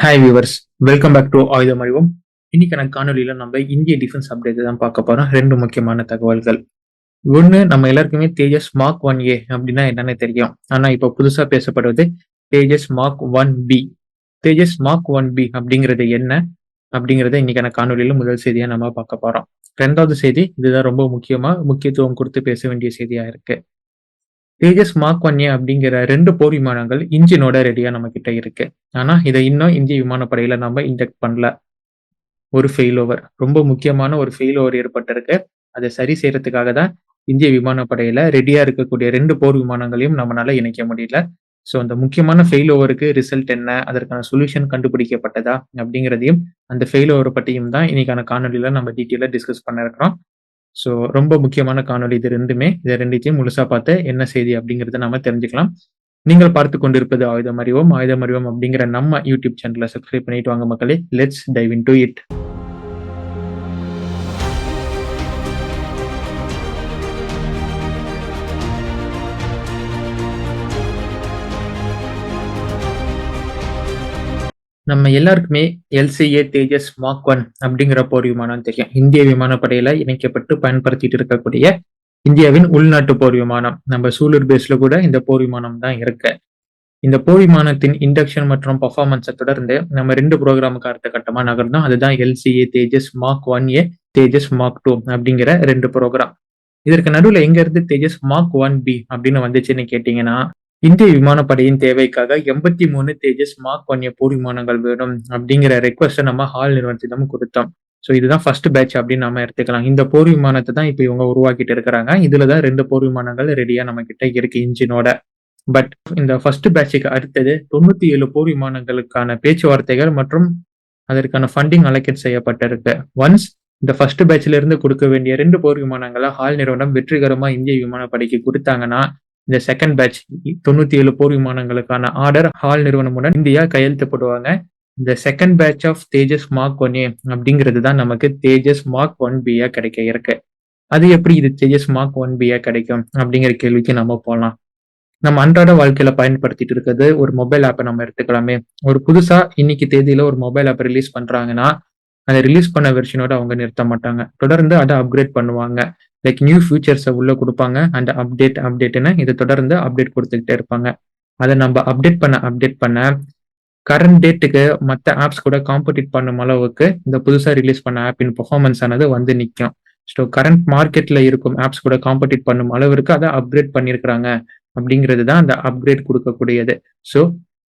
Hi viewers, welcome back to Aayudham Arivom. இன்னைக்கான காணொலியில நம்ம இந்திய டிஃபென்ஸ் அப்டேட் தான் பார்க்க போறோம். ரெண்டு முக்கியமான தகவல்கள். ஒண்ணு, நம்ம எல்லாருக்குமே தேஜஸ் மார்க் 1A அப்படின்னா என்னன்னு தெரியும். ஆனா இப்போ புதுசா பேசப்படுவது தேஜஸ் மார்க் 1B. தேஜஸ் மார்க் 1B அப்படிங்கிறது என்ன அப்படிங்கறத இன்னைக்கான காணொலியில முதல் செய்தியா நம்ம பார்க்க போறோம். ரெண்டாவது செய்தி, இதுதான் ரொம்ப முக்கியத்துவம் கொடுத்து பேச வேண்டிய செய்தியா இருக்கு. தேஜஸ் மார்க் 1A அப்படிங்கிற 2 போர் விமானங்கள் இன்ஜினோட ரெடியா நம்ம கிட்ட இருக்கு. ஆனா இதை இன்னும் இந்திய விமானப்படையில நம்ம இன்ஜெக்ட் பண்ணல. ஒரு ஃபெயில் ரொம்ப முக்கியமான ஒரு ஃபெயில் ஏற்பட்டிருக்கு. அதை சரி செய்யறதுக்காக தான் இந்திய விமானப்படையில ரெடியா இருக்கக்கூடிய 2 போர் விமானங்களையும் நம்மளால இணைக்க முடியல. ஸோ அந்த முக்கியமான ஃபெயில் ரிசல்ட் என்ன, அதற்கான சொல்யூஷன் கண்டுபிடிக்கப்பட்டதா அப்படிங்கிறதையும், அந்த ஃபெயில் பற்றியும் தான் இன்னைக்கான காணொலியில நம்ம டீட்டெயிலா டிஸ்கஸ் பண்ண இருக்கிறோம். ஸோ ரொம்ப முக்கியமான காணொலி இது ரெண்டுமே. இதை ரெண்டுத்தையும் முழுசா பார்த்து என்ன செய்தி அப்படிங்கிறத நாம தெரிஞ்சுக்கலாம். நீங்கள் பார்த்து கொண்டிருப்பது ஆயுதம் அறிவோம். ஆயுதம் அறிவோம் அப்படிங்கிற நம்ம யூடியூப் சேனலை சப்ஸ்கிரைப் பண்ணிட்டு வாங்க மக்களே. Let's dive into it. நம்ம எல்லாருக்குமே LCA தேஜஸ் மார்க் 1 அப்படிங்கிற போர் விமானம் தெரியும். இந்திய விமானப்படையில இணைக்கப்பட்டு பயன்படுத்திட்டு இருக்கக்கூடிய இந்தியாவின் உள்நாட்டு போர் விமானம். நம்ம சூலூர் பேஸ்ல கூட இந்த போர் விமானம் தான் இருக்கு. இந்த போர் விமானத்தின் இண்டக்ஷன் மற்றும் பர்ஃபார்மன்ஸை தொடர்ந்து நம்ம 2 ப்ரோக்ராமுக்கு அடுத்த கட்டமா நகர்ந்தோம். அதுதான் LCA தேஜஸ் மார்க் 1A, தேஜஸ் மார்க் 2 அப்படிங்கிற 2 ப்ரோக்ராம். இதற்கு நடுவில் எங்க இருந்து தேஜஸ் மார்க் 1B அப்படின்னு வந்துச்சுன்னு கேட்டீங்கன்னா, இந்திய விமானப்படையின் தேவைக்காக 83 தேஜஸ் மார்க் 1A போர் விமானங்கள் வேணும் அப்படிங்கிற ரெக்வஸ்ட்டை நம்ம ஹால் நிறுவனத்திடம் கொடுத்தோம். ஸோ இதுதான் ஃபர்ஸ்ட் பேட்ச் அப்படின்னு நம்ம எடுத்துக்கலாம். இந்த போர் விமானத்தை தான் இப்போ இவங்க உருவாக்கிட்டு இருக்கிறாங்க. இதுலதான் 2 போர் விமானங்கள் ரெடியா நம்ம கிட்ட இருக்கு இன்ஜினோட. பட் இந்த ஃபர்ஸ்ட் பேட்சுக்கு அடுத்தது 97 போர் விமானங்களுக்கான பேச்சுவார்த்தைகள் மற்றும் அதற்கான ஃபண்டிங் அலோகேட் செய்யப்பட்டிருக்கு. ஒன்ஸ் இந்த ஃபர்ஸ்ட் பேட்ச்ல இருந்து கொடுக்க வேண்டிய 2 போர் விமானங்களை ஹால் நிறுவனம் வெற்றிகரமா இந்திய விமானப்படைக்கு கொடுத்தாங்கன்னா, இந்த செகண்ட் பேட்ச் 97 போர் விமானங்களுக்கான ஆர்டர் ஹால் நிறுவனமுடன் இந்தியா கையெழுத்து போடுவாங்க. இந்த second batch of Tejas mark 1A அப்படிங்கிறது தான் நமக்கு தேஜஸ் மார்க் 1B கிடைக்க இருக்கு. அது எப்படி இது தேஜஸ் மார்க் 1B கிடைக்கும் அப்படிங்கிற கேள்விக்கு நம்ம போகலாம். நம்ம அன்றாட வாழ்க்கையில பயன்படுத்திட்டு இருக்கிறது ஒரு மொபைல் ஆப்பை நம்ம எடுத்துக்கலாமே. ஒரு புதுசா இன்னைக்கு தேதியில ஒரு மொபைல் ஆப் ரிலீஸ் பண்றாங்கன்னா, அதை ரிலீஸ் பண்ண வெர்ஷனோட அவங்க நிறுத்த மாட்டாங்க. தொடர்ந்து அதை அப்கிரேட் பண்ணுவாங்க. லைக் நியூ ஃபியூச்சர்ஸை உள்ள கொடுப்பாங்க. அண்ட் அப்டேட்னு இதை தொடர்ந்து அப்டேட் கொடுத்துக்கிட்டே இருப்பாங்க. அதை நம்ம அப்டேட் பண்ண கரண்ட் டேட்டுக்கு மற்ற ஆப்ஸ் கூட காம்படிட் பண்ணும் அளவுக்கு இந்த புதுசா ரிலீஸ் பண்ண ஆப்பின் பெர்ஃபார்மன்ஸ் ஆனது வந்து நிற்கும். ஸோ கரண்ட் மார்க்கெட்ல இருக்கும் ஆப்ஸ் கூட காம்படிட் பண்ணும் அளவிற்கு அதை அப்கிரேட் பண்ணியிருக்கிறாங்க அப்படிங்கிறது தான் அந்த அப்கிரேட் கொடுக்கக்கூடியது. So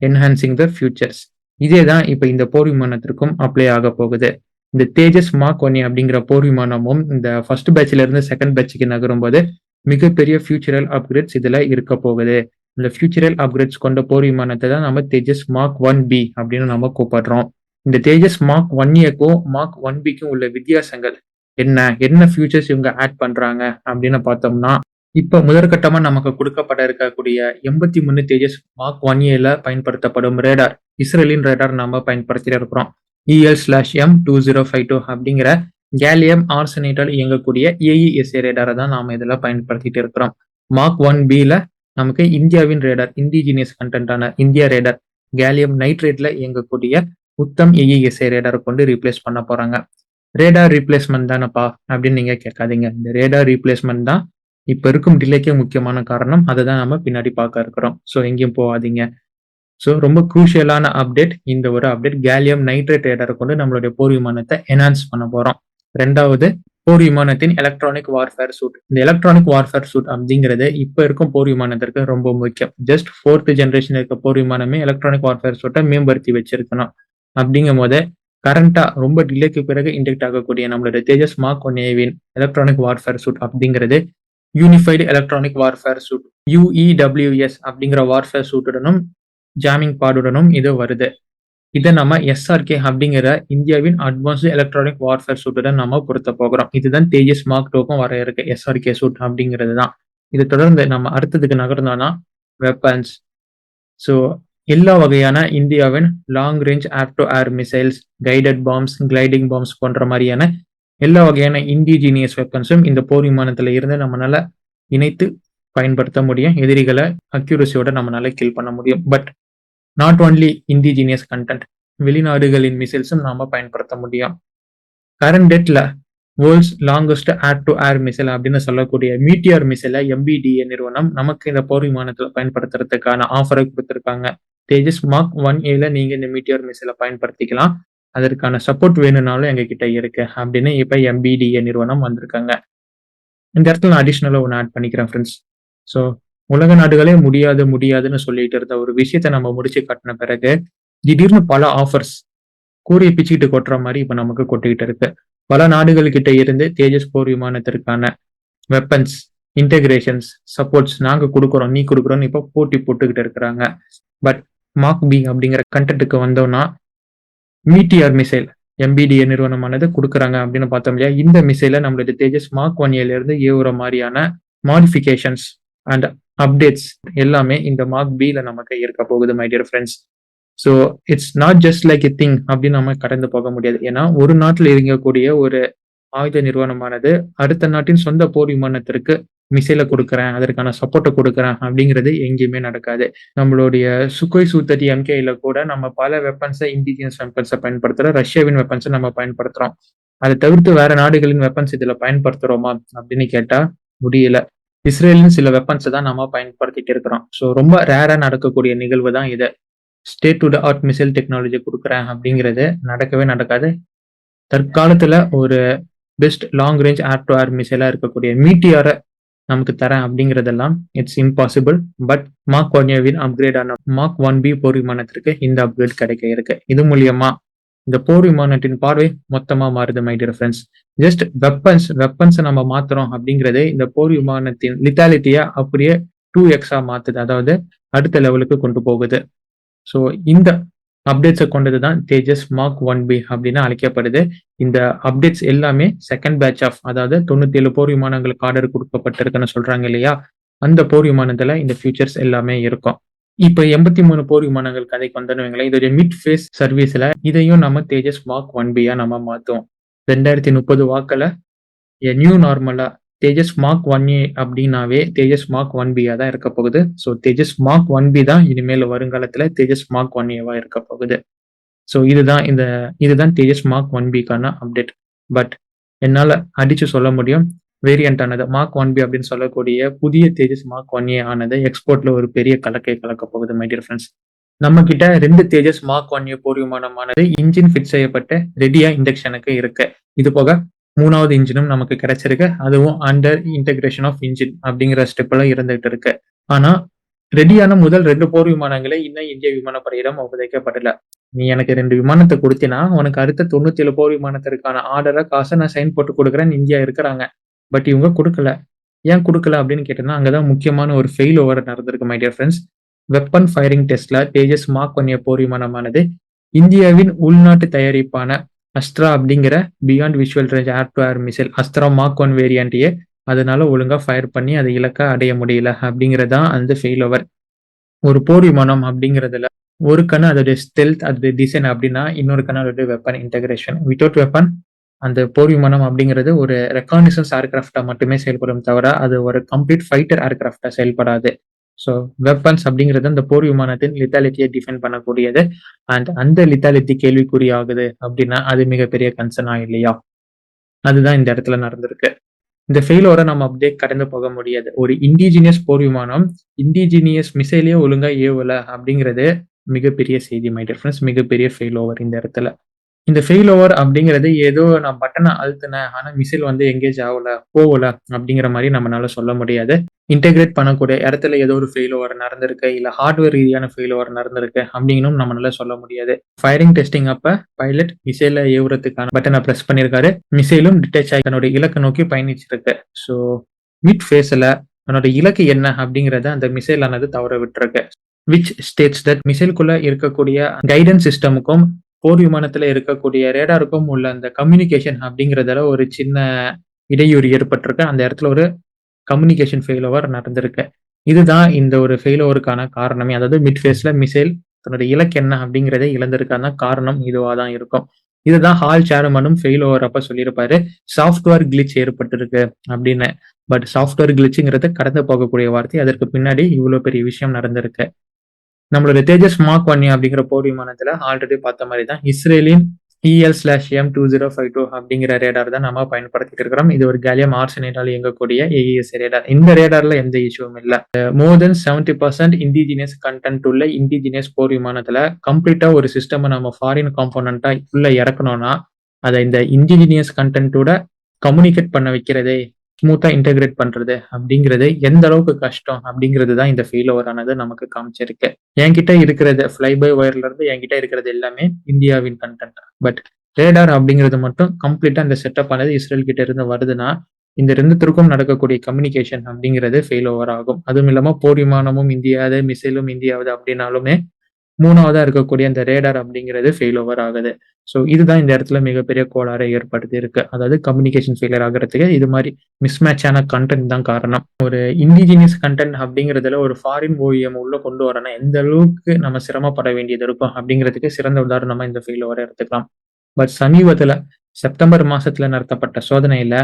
enhancing the features. இதே தான் இப்போ இந்த போர் விமானத்திற்கும் அப்ளை ஆக போகுது. இந்த தேஜஸ் மார்க் 1 அப்படிங்கிற போர் விமானமும் இந்த ஃபர்ஸ்ட் பேட்ச்ல இருந்து செகண்ட் பேட்சுக்கு நகரும் போது மிகப்பெரிய ஃபியூச்சரல் அப்கிரேட்ஸ் இதுல இருக்க போகுது. இந்த ஃபியூச்சரல் அப்கிரேட்ஸ் கொண்ட போர் விமானத்தை தான் நம்ம தேஜஸ் மார்க் 1B அப்படின்னு நம்ம கூப்பிடுறோம். இந்த தேஜஸ் மார்க் 1Aக்கும் மார்க் 1Bக்கும் உள்ள வித்தியாசங்கள் என்ன ஃபியூச்சர்ஸ் இவங்க ஆட் பண்றாங்க அப்படின்னு பார்த்தோம்னா, இப்ப முதற்கட்டமா நமக்கு கொடுக்கப்பட இருக்கக்கூடிய 83 தேஜஸ் மார்க் 1Aல பயன்படுத்தப்படும் ரேடார், இஸ்ரேலின் ரேடார் நாம பயன்படுத்திட்டு இருக்கிறோம். EL/M2052 அப்படிங்கிற கேலியம் ஆர்சனேட்டால் இயங்கக்கூடிய AESA ரேடாரை தான் நாம இதுல பயன்படுத்திட்டு இருக்கிறோம். மார்க் 1Bல நமக்கு இந்தியாவின் ரேடார், இண்டிஜினியஸ் கண்டென்டான இந்தியா ரேடார் கேலியம் நைட்ரேட்ல இயங்கக்கூடிய உத்தம் AESA ரேடாரை கொண்டு ரீப்ளேஸ் பண்ண போறாங்க. ரேடார் ரீப்ளேஸ்மெண்ட் தானப்பா அப்படின்னு நீங்க கேட்காதீங்க. இந்த ரேடார் ரீப்ளேஸ்மெண்ட் தான் இப்ப இருக்கும் டிலேக்கே முக்கியமான காரணம். அதை தான் நம்ம பின்னாடி பார்க்க இருக்கிறோம். ஸோ எங்கேயும் போகாதீங்க. ஸோ ரொம்ப குரூஷியலான அப்டேட் இந்த ஒரு அப்டேட். கேலியம் நைட்ரேட் ரேடாரை கொண்டு நம்மளுடைய போர் விமானத்தை என்ஹான்ஸ் பண்ண போறோம். ரெண்டாவது, போர் விமானத்தின் எலக்ட்ரானிக் வார்ஃபேர் சூட். இந்த எலக்ட்ரானிக் வார்ஃபேர் சூட் அப்படிங்கிறது இப்ப இருக்கும் போர் விமானத்திற்கு ரொம்ப முக்கியம். ஜஸ்ட் 4th ஜெனரேஷன் இருக்க போர் விமானமே எலக்ட்ரானிக் வார்ஃபேர் சூட்டை மேம்படுத்தி வச்சிருக்கணும். அப்படிங்கும் போது கரண்டா ரொம்ப டிலேக்கு பிறகு இன்டெக்ட் ஆகக்கூடிய நம்மளுடைய தேஜஸ் மார்க் 1Aவின் எலக்ட்ரானிக் வார்ஃபேர் சூட் அப்படிங்கிறது unified electronic warfare suite UEWS அப்படிங்கிற வார்ஃபேர் சூட்டுடனும் ஜாமிங் பாடுடனும் இது வருது. இதை நம்ம SRK அப்படிங்கிற இந்தியாவின் அட்வான்ஸ்டு எலக்ட்ரானிக் வார்ஃபேர் சூட்டுடன் நம்ம பொருத்த போகிறோம். இதுதான் தேஜஸ் மார்க் 2க்கும் வர இருக்கு SRK சூட் அப்படிங்கிறது தான். இதை தொடர்ந்து நம்ம அடுத்ததுக்கு நகர்ந்தோம்னா வெப்பன்ஸ். ஸோ எல்லா வகையான இந்தியாவின் long range air to air missiles, guided palms, gliding palms போன்ற மாதிரியான எல்லா வகையான இண்டிஜினியஸ் வெப்பன்ஸும் இந்த போர் விமானத்துல இருந்து நம்மளால இணைத்து பயன்படுத்த முடியும். எதிரிகளை அக்யூரசியோட நம்மளால கில் பண்ண முடியும். But not only indigenous content, வெளிநாடுகளின் மிசைல்ஸும் நாம பயன்படுத்த முடியும். கரண்ட் டேட்ல world's longest air to air missile அப்படின்னு சொல்லக்கூடிய மீட்டியார் மிசைலை MBDA நிறுவனம் நமக்கு இந்த போர் விமானத்துல பயன்படுத்துறதுக்கான ஆஃபரை கொடுத்திருக்காங்க. தேஜஸ் மார்க் 1A நீங்க இந்த மீட்டியார் மிசைலை பயன்படுத்திக்கலாம். அதற்கான சப்போர்ட் வேணும்னாலும் எங்க கிட்ட இருக்கு அப்படின்னு இப்ப MBDA நிறுவனம் வந்திருக்காங்க. இந்த இடத்துல நான் அடிஷனலா ஒன்று ஆட் பண்ணிக்கிறேன் ஃப்ரெண்ட்ஸ். ஸோ உலக நாடுகளே முடியாதுன்னு சொல்லிட்டு இருந்த ஒரு விஷயத்த நம்ம முடிச்சு காட்டின பிறகு திடீர்னு பல ஆஃபர்ஸ் கூறிய பிச்சுக்கிட்டு கொட்டுற மாதிரி இப்ப நமக்கு கொட்டிக்கிட்டு இருக்கு. பல நாடுகள் கிட்ட இருந்து தேஜஸ் போர் விமானத்திற்கான வெப்பன்ஸ், இன்டெகிரேஷன்ஸ், சப்போர்ட்ஸ் நாங்க கொடுக்குறோம், நீ கொடுக்குறோம்னு இப்போ போட்டி போட்டுக்கிட்டு இருக்கிறாங்க. பட் மார்க் பி அப்படிங்கிற கண்டென்ட்டுக்கு வந்தோம்னா மீட்டியார் மிசைல் MBDA நிறுவனமானது கொடுக்குறாங்க அப்படின்னு பார்த்தோம் இல்லையா. இந்த மிசைலை நம்மளோட தேஜஸ் மார்க் 1A இருந்து ஏவுற மாதிரியான மாடிஃபிகேஷன்ஸ் அண்ட் அப்டேட்ஸ் எல்லாமே இந்த மார்க் B நமக்கு இருக்க போகுது my dear friends. So it's not just like a thing அப்படின்னு நம்ம கடந்து போக முடியாது. ஏன்னா ஒரு நாட்டில் இருக்கக்கூடிய ஒரு ஆயுத நிறுவனமானது அடுத்த நாட்டின் சொந்த போர் விமானத்திற்கு மிசைலை கொடுக்குறேன், அதற்கான சப்போர்ட்டை கொடுக்குறேன் அப்படிங்கிறது எங்கேயுமே நடக்காது. நம்மளுடைய சுகோய் Su-30 MKல கூட நம்ம பல வெப்பன்ஸை, இண்டிஜினியஸ் வெப்பன்ஸை பயன்படுத்துறோம். ரஷ்யாவின் வெப்பன்ஸை நம்ம பயன்படுத்துறோம். அதை தவிர்த்து வேற நாடுகளின் வெப்பன்ஸ் இதுல பயன்படுத்துறோமா அப்படின்னு கேட்டா முடியல. இஸ்ரேலின் சில வெப்பன்ஸை தான் நம்ம பயன்படுத்திட்டு இருக்கிறோம். ஸோ ரொம்ப ரேரா நடக்கக்கூடிய நிகழ்வு தான் இது. State of the art missile technology கொடுக்குறேன் அப்படிங்கிறது நடக்கவே நடக்காது. தற்காலத்துல ஒரு best long range air to air மிசைலா இருக்கக்கூடிய மீட்டியாரை நமக்கு தரேன் அப்படிங்கிறதெல்லாம் it's impossible. But mark 1A upgrade ஆன மார்க் 1B போர் விமானத்திற்கு இந்த அப்கிரேட் கிடைக்க இருக்கு. இது மூலியமா இந்த போர் விமானத்தின் பார்வை மொத்தமா மாறுது மை டியர் ஃப்ரெண்ட்ஸ். ஜஸ்ட் வெப்பன்ஸை நம்ம மாத்துறோம் அப்படிங்கிறதே இந்த போர் விமானத்தின் லித்தாலிட்டியா அப்படியே 2x மாத்துது, அதாவது அடுத்த லெவலுக்கு கொண்டு போகுது. ஸோ இந்த அப்டேட்ஸை கொண்டது தான் தேஜஸ் மார்க் 1B அப்படின்னு அழைக்கப்படுது. இந்த அப்டேட்ஸ் எல்லாமே செகண்ட் பேட்ச் ஆஃப், அதாவது 97 போர் விமானங்களுக்கு ஆர்டர் கொடுக்கப்பட்டிருக்குன்னு சொல்றாங்க இல்லையா, அந்த போர் விமானத்துல இந்த ஃபியூச்சர்ஸ் எல்லாமே இருக்கும். இப்ப 83 போர் விமானங்கள் கதைக்கு வந்தனுவீங்களா, இதோடைய மிட் ஃபேஸ் சர்வீஸ்ல இதையும் நம்ம தேஜஸ் மார்க் 1B நம்ம மாத்துவோம். 2030 வாக்கில் நியூ நார்மலா தேஜஸ் மார்க் 1A அப்படின்னாவே தேஜஸ் மார்க் 1B தான் இருக்க போகுது. ஸோ தேஜஸ் மார்க் 1B தான் இனிமேல் வருங்காலத்துல தேஜஸ் மார்க் 1A இருக்க போகுது. ஸோ இதுதான் தேஜஸ் மார்க் 1Bக்கான அப்டேட். பட் என்னால அடிச்சு சொல்ல முடியும், வேரியன்ட் ஆனது மார்க் 1B அப்படின்னு சொல்லக்கூடிய புதிய தேஜஸ் மார்க் 1A ஆனது எக்ஸ்போர்ட்ல ஒரு பெரிய கலக்க போகுது மை டியர் ஃப்ரெண்ட்ஸ். நம்ம கிட்ட 2 தேஜஸ் மார்க் 1A போர் விமானமானது இன்ஜின் ஃபிட் செய்யப்பட்ட ரெடியா இண்டக்ஷனுக்கு இருக்கு. இது போக 3வது இன்ஜினும் நமக்கு கிடைச்சிருக்கு. அதுவும் அண்டர் இன்டெகிரேஷன் ஆஃப் இன்ஜின் அப்படிங்கிற ஸ்டெப்ல இருந்துகிட்டு இருக்கு. ஆனா ரெடியான முதல் 2 போர் விமானங்களை இன்னும் இந்திய விமானப்படையிடம் ஒப்படைக்கப்படல. நீ எனக்கு 2 விமானத்தை கொடுத்தினா உனக்கு அடுத்த 97 போர் விமானத்திற்கான ஆர்டரை காசை நான் சைன் போட்டு கொடுக்குறேன்னு இந்தியா இருக்கிறாங்க. பட் இவங்க கொடுக்கல. ஏன் கொடுக்கல அப்படின்னு கேட்டோம்னா அங்கதான் முக்கியமான ஒரு ஃபெயில் ஓவர் நடந்திருக்கு my dear friends. Weapon firing டெஸ்ட்ல தேஜஸ் மார்க் 1A போர் விமானமானது இந்தியாவின் உள்நாட்டு தயாரிப்பான அஸ்த்ரா அப்படிங்கிற beyond visual range air to air missile Astra mark 1 வேரியன்ட்டையே அதனால ஒழுங்கா ஃபயர் பண்ணி அதை இலக்கா அடைய முடியல அப்படிங்கறதான் அந்த ஃபெயில் ஓவர். ஒரு போர் விமானம் அப்படிங்கிறதுல ஒரு கண்ணு அதோடைய ஸ்டெல்த், அதோடைய டிசைன் அப்படின்னா இன்னொரு கண்ணு அதோடைய வெப்பன் இன்டெகிரேஷன். வித்தவுட் வெப்பன் அந்த போர் விமானம் அப்படிங்கிறது ஒரு ரெக்கானிசன்ஸ் ஏர்கிராஃப்டா மட்டுமே செயல்படும் தவிர அது ஒரு கம்ப்ளீட் ஃபைட்டர் ஏர்கிராஃப்டா செயல்படாது. ஸோ வெப்பன்ஸ் அப்படிங்கிறது அந்த போர் விமானத்தின் லித்தாலிட்டியை டிஃபைன் பண்ணக்கூடியது. அண்ட் அந்த லித்தாலிட்டி கேள்விக்குறி ஆகுது அப்படின்னா அது மிகப்பெரிய கன்சர்னா இல்லையா? அதுதான் இந்த இடத்துல நடந்திருக்கு. இந்த ஃபெயிலோரை நம்ம அப்படியே கடந்து போக முடியாது. ஒரு இண்டிஜினியஸ் போர் விமானம் இண்டிஜினியஸ் மிசைலே ஒழுங்கா ஏவல அப்படிங்கிறது மிகப்பெரிய செய்தி மை டியர் ஃப்ரெண்ட்ஸ், மிகப்பெரிய ஃபெயில் ஓவர் இந்த இடத்துல. இந்த ஃபெயில் ஓவர் அப்படிங்கிறது ஏதோ நான் பட்டனை அழுத்தினேன் ஆனா மிசைல் எங்கேஜ் போகல அப்படிங்கிற மாதிரி நம்மளால சொல்ல முடியாது. இன்டெகிரேட் பண்ணக்கூடிய இடத்துல ஏதோ ஒரு ஃபெயில் ஓவர் நடந்திருக்கு, இல்ல ஹார்ட்வேர் ரீதியான ஃபெயில் ஓவர் நடந்திருக்கு அப்படின்னும் நம்மளால சொல்ல முடியாது. ஃபயரிங் டெஸ்டிங் அப்ப பைலட் மிசைல ஏவுறதுக்கான பட்டனை பிரஸ் பண்ணிருக்காரு, மிசைலும் டிட்டச் ஆகி தன்னோட இலக்கை நோக்கி பயணிச்சிருக்கு. ஸோ மிட் ஃபேஸ்ல தன்னோட இலக்கு என்ன அப்படிங்கறத அந்த மிசைல் ஆனது தவற விட்டுருக்கு. விச் ஸ்டேட்ஸ் தட் மிசைலுக்குள்ள இருக்கக்கூடிய கைடன்ஸ் சிஸ்டமுக்கும் போர் விமானத்துல இருக்கக்கூடிய ரேடாருக்கும் உள்ள அந்த கம்யூனிகேஷன் அப்படிங்கறதுல ஒரு சின்ன இடையூறு ஏற்பட்டிருக்கு. அந்த இடத்துல ஒரு கம்யூனிகேஷன் ஃபெயில் ஓவர் நடந்திருக்கு. இதுதான் இந்த ஒரு ஃபெயில் ஓவருக்கான காரணமே. அதாவது மிட் ஃபேஸ்ல மிசைல் தன்னோட இலக்கு என்ன அப்படிங்கிறத இழந்திருக்கான காரணம் இதுவா தான் இருக்கும். இதுதான் ஹால் சேர்மனும் ஃபெயில் ஓவர் அப்ப சொல்லியிருப்பாரு, சாஃப்ட்வேர் கிளிச் ஏற்பட்டிருக்கு அப்படின்னு. பட் சாஃப்ட்வேர் கிளிச்சுங்கிறது கடந்து போகக்கூடிய வார்த்தை. அதற்கு பின்னாடி இவ்வளவு பெரிய விஷயம் நடந்திருக்கு. நம்மளோட தேஜஸ் மார்க் 1 அப்படிங்கிற போர் விமானத்துல ஆல்ரெடி பார்த்த மாதிரி தான் இஸ்ரேலின் EL/M2052 அப்படிங்கிற ரேடார் தான் நம்ம பயன்படுத்திட்டு இருக்கிறோம். இது ஒரு கேலியம் ஆர்சனைடால் இயங்கக்கூடிய AES ரேடார். இந்த ரேடார்ல எந்த இஷ்யூவும் இல்ல. மோர் தென் 70% இண்டிஜினியஸ் கண்டென்ட் உள்ள இண்டிஜினியஸ் போர் விமானத்துல கம்ப்ளீட்டா ஒரு சிஸ்டம் நம்ம ஃபாரின் காம்போனண்டா உள்ள இறக்கணும்னா அதை இந்த இண்டிஜினியஸ் கண்டென்ட்டோட கம்யூனிகேட் பண்ண வைக்கிறதே, ஸ்மூத்தா இன்டெகிரேட் பண்றது அப்படிங்கிறது எந்த அளவுக்கு கஷ்டம் அப்படிங்கிறது தான் இந்த ஃபெயிலியர் ஆனது நமக்கு காமிச்சிருக்கு. என்கிட்ட இருக்கிறது ஃப்ளை பை ஒயர்ல இருந்து என்கிட்ட இருக்கிறது எல்லாமே இந்தியாவின் கண்டென்ட். பட் ரேடார் அப்படிங்கிறது மட்டும் கம்ப்ளீட்டா இந்த செட்டப் ஆனது இஸ்ரேல் கிட்ட இருந்து வருதுன்னா இந்த ரெண்டுத்திற்கும் நடக்கக்கூடிய கம்யூனிகேஷன் அப்படிங்கிறது ஃபெயில் ஓவர் ஆகும். அதுவும் இல்லாம போர் விமானமும் இந்தியாவது, மிசைலும் இந்தியாவது அப்படின்னாலுமே மூணாவதா இருக்கக்கூடிய அந்த ரேடார் அப்படிங்கிறது ஃபெயில் ஓவர் ஆகுது. ஸோ இதுதான் இந்த இடத்துல மிகப்பெரிய கோளாறை ஏற்படுத்தி இருக்கு. அதாவது கம்யூனிகேஷன் ஃபெயிலியர் ஆகிறதுக்கு இது மாதிரி மிஸ்மேட்சான கண்டென்ட் தான் காரணம். ஒரு இண்டிஜினியஸ் கண்டென்ட் அப்படிங்கிறதுல ஒரு ஃபாரின் ஓவியம் உள்ள கொண்டு வரணும் எந்த அளவுக்கு நம்ம சிரமப்பட வேண்டியது இருக்கும் அப்படிங்கிறதுக்கு சிறந்த உதாரணமா இந்த ஃபெயில் ஓவரை எடுத்துக்கலாம். பட் சமீபத்துல செப்டம்பர் மாசத்துல நடத்தப்பட்ட சோதனையில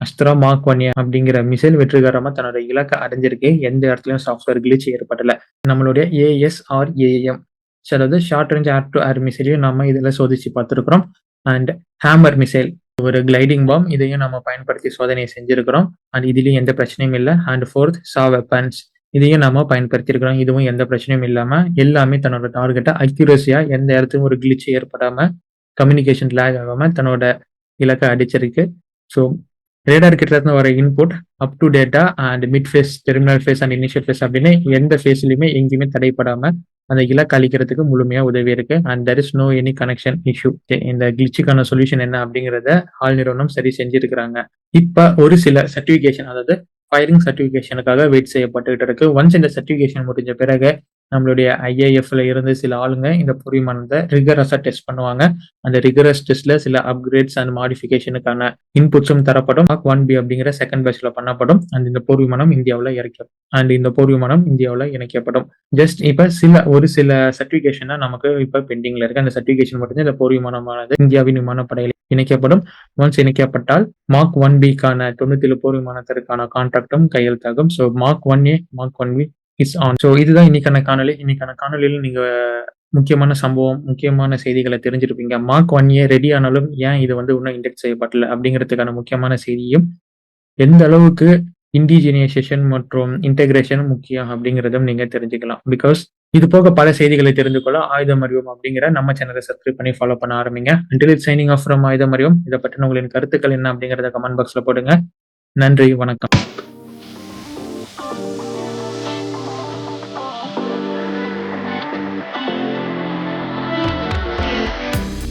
அஸ்த்ரா மார்க் 1 அப்படிங்கிற மிசைல் வெற்றிகரமா தன்னோட இலக்கை அடைஞ்சிருக்கு. எந்த இடத்துலயும் சாஃப்ட்வேர் கிளிச் ஏற்படல. நம்மளுடைய ASRAM, அதாவது short range air to air மிசைலையும் நம்ம இதுல சோதிச்சு பார்த்துருக்கிறோம். அண்ட் ஹேமர் மிசைல் ஒரு கிளைடிங் பாம், இதையும் நம்ம பயன்படுத்தி சோதனையை செஞ்சிருக்கிறோம். அண்ட் இதுலயும் எந்த பிரச்சனையும் இல்லை. அண்ட் ஃபோர்த் சா வெப்பன்ஸ், இதையும் நம்ம பயன்படுத்தி இருக்கிறோம். இதுவும் எந்த பிரச்சனையும் இல்லாம எல்லாமே தன்னோட டார்கெட்டை அக்யூரஸியா எந்த இடத்துக்கும் ஒரு கிளிச் ஏற்படாம கம்யூனிகேஷன் லேக் ஆகாம தன்னோட இலக்கை அடிச்சிருக்கு. ஸோ ரேடார் கிட்ட இருந்து வர input up to data and mid phase, terminal phase and initial phase அப்படின்னு எந்த ஃபேஸ்லயுமே எங்கேயுமே தடைப்படாம அந்த இலக்கு அளிக்கிறதுக்கு முழுமையா உதவி இருக்கு. And there is no any connection issue. இந்த கிளிச்சுக்கான சொல்யூஷன் என்ன அப்படிங்கிறத ஆள் நிறுவனம் சரி செஞ்சிருக்கிறாங்க. இப்ப ஒரு சில சர்டிபிகேஷன், அதாவது ஃபயரிங் சர்டிபிகேஷனுக்காக வெயிட் செய்யப்பட்டுகிட்டு இருக்கு. ஒன்ஸ் இந்த சர்டிபிகேஷன் முடிஞ்ச பிறகு நம்மளுடைய IAFல இருந்து சில ஆளுங்க இந்த போர் விமானத்தை ரிகரஸா டெஸ்ட் பண்ணுவாங்க. அந்த ரிகரஸ் டெஸ்ட்ல சில அப்கிரேட்ஸ் அண்ட் மாடிஃபிகேஷனுக்கான இன்புட்ஸும் தரப்படும். மார்க் 1B அப்படிங்கிற செகண்ட் பேட்ச்ல பண்ணப்படும். அண்ட் இந்த போர் விமானம் இந்தியாவில் இணைக்கப்படும். ஜஸ்ட் இப்ப ஒரு சில சர்டிபிகேஷன் நமக்கு இப்ப பெண்டிங்ல இருக்கு. அந்த சர்டிபிகேஷன் மட்டும் இந்த போர் விமானமானது இந்தியாவின் விமானப்படையில் இணைக்கப்படும். ஒன்ஸ் இணைக்கப்பட்டால் மார்க் 1Bக்கான 97 போர் விமானத்திற்கான கான்ட்ராக்டும் கையெழுத்தாகும். So mark 1A, mark 1B is on. So இதுதான் இன்னைக்கான காணொலி. இன்னைக்கான காணொலியில் நீங்க முக்கியமான சம்பவம், முக்கியமான செய்திகளை தெரிஞ்சிருப்பீங்க. மார்க் 1A ரெடி ஆனாலும் ஏன் இது இன்னும் இண்டெக்ஸ் செய்யப்படல அப்படிங்கிறதுக்கான முக்கியமான செய்தியும், எந்த அளவுக்கு இண்டிஜினியேஷன் மற்றும் இன்டெகிரேஷன் முக்கியம் அப்படிங்கிறதும் நீங்க தெரிஞ்சுக்கலாம். பிகாஸ் இது போக பல செய்திகளை தெரிந்து கொள்ள ஆயுதம் அறிவோம் அப்படிங்கிற நம்ம சேனலை சப்ஸ்கிரைப் பண்ணி ஃபாலோ பண்ண ஆரம்பிங்க. until it's signing off from ஆயுதம் அறிவோம். இதை பற்றின உங்களின் கருத்துக்கள் என்ன அப்படிங்கிறத கமெண்ட் பாக்ஸ்ல போடுங்க. நன்றி, வணக்கம்.